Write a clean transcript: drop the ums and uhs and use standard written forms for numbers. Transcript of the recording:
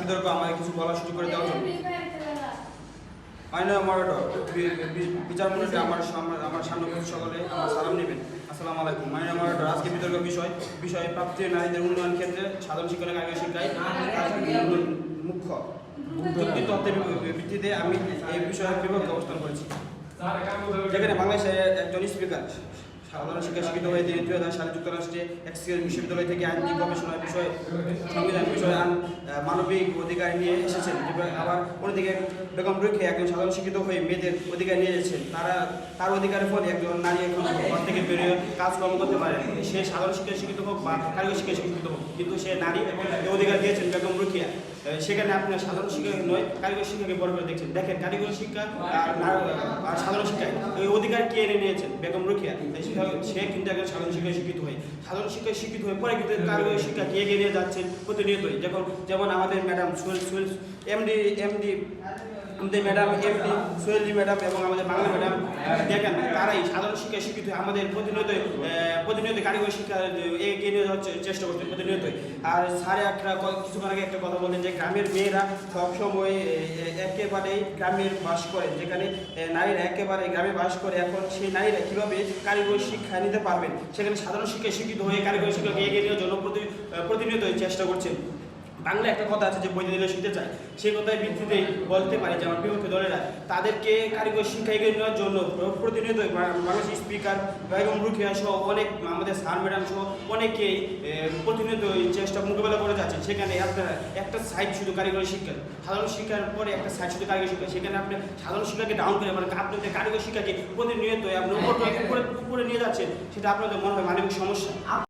বিতর্ক আমাকে কিছু বলার সুযোগ করে দেওয়ার জন্য। মাননীয় মডারেটর, বিচার মণ্ডলী আমার সামনে সকলে আমার সালাম নেবেন। আসসালামু আলাইকুম। মাননীয় মডারেটর, আজকে বিতর্ক বিষয় প্রাপ্তি নারীদের উন্নয়ন ক্ষেত্রে সাধারণ শিক্ষণের আগে শিক্ষায় মুখ্য যুক্তি তত্ত্বের ভিত্তিতে আমি এই বিষয়ের বিপক্ষে অবস্থান করেছি। যেখানে বাংলাদেশের একজন স্পিকার সাধারণ শিক্ষা শিক্ষিত হয়ে তিনি 2000 সালে যুক্তরাষ্ট্রে এক্সেল বিশ্ববিদ্যালয় থেকে আইনটি গবেষণার বিষয়ে সংবিধান বিষয়ে মানবিক অধিকার নিয়ে এসেছেন। আবার অন্যদিকে বেগম রোকেয়া একজন সাধারণ শিক্ষিত হয়ে মেয়েদের অধিকার নিয়ে এসেছেন। তার অধিকারের ফলে একজন নারী এখন ঘর থেকে বেরিয়ে কাজকর্ম করতে পারে। সে সাধারণ শিক্ষায় শিক্ষিত হোক বা কারিগরি শিক্ষায় শিক্ষিত হোক, কিন্তু সে নারী এবং অধিকার দিয়েছেন বেগম রোকেয়া। সেখানে আপনার সাধারণ শিক্ষা নয়, কারিগরি শিক্ষাকে বড় করে দেখছেন। দেখেন, কারিগরি শিক্ষা আর সাধারণ শিক্ষায় এই অধিকার কে এনে নিয়েছেন? বেগম রোকেয়া। সে কিন্তু একজন সাধারণ শিক্ষায় শিক্ষিত হয়ে পরে কিন্তু কারিগরি শিক্ষা কে এগিয়ে নিয়ে যাচ্ছেন প্রতিনিয়তই। যেমন আমাদের madam MD madam Soheli madam এবং আমাদের বাংলা ম্যাডাম দেখেন, তারাই সাধারণ শিক্ষায় শিক্ষিত হয়ে আমাদের প্রতিনিয়ত কারিগরি শিক্ষা এগিয়ে নিয়ে যাওয়ার চেষ্টা করছেন প্রতিনিয়তই। আর স্যারে কিছুক্ষণ আগে একটা কথা বললেন যে গ্রামের মেয়েরা সবসময় একেবারেই গ্রামের বাস করে, যেখানে নারীরা একেবারে গ্রামে বাস করে। এখন সেই নারীরা কীভাবে কারিগরি শিক্ষা নিতে পারবেন, সেখানে সাধারণ শিক্ষায় শিক্ষিত হয়ে কারিগরি শিক্ষাকে এগিয়ে নেওয়ার জন্য প্রতিনিয়তই চেষ্টা করছেন। বাংলা একটা কথা আছে যে বইতে দিলে শিখতে চায়, সেই কথায় ভিত্তিতেই বলতে পারি যে আমার বিপক্ষে দলেরা তাদেরকে কারিগরি শিক্ষা এগিয়ে নেওয়ার জন্য প্রতিনিয়ত বাংলাদেশ স্পিকার বেগম রোকেয়া সহ অনেক আমাদের স্যার ম্যাডাম সহ অনেকেই প্রতিনিয়ত চেষ্টা মোকাবেলা করে যাচ্ছে। সেখানে আপনারা একটা সাইড শুধু কারিগরি শিক্ষা, সাধারণ শিক্ষার পরে একটা সাইড শুধু কারিগরি শিক্ষা, সেখানে আপনি সাধারণ শিক্ষাকে ডাউন করে আপনাদের কারিগরি শিক্ষাকে প্রতিনিয়ত আপনি উপরে নিয়ে যাচ্ছেন। সেটা আপনাদের মনে হয় মানবিক সমস্যা।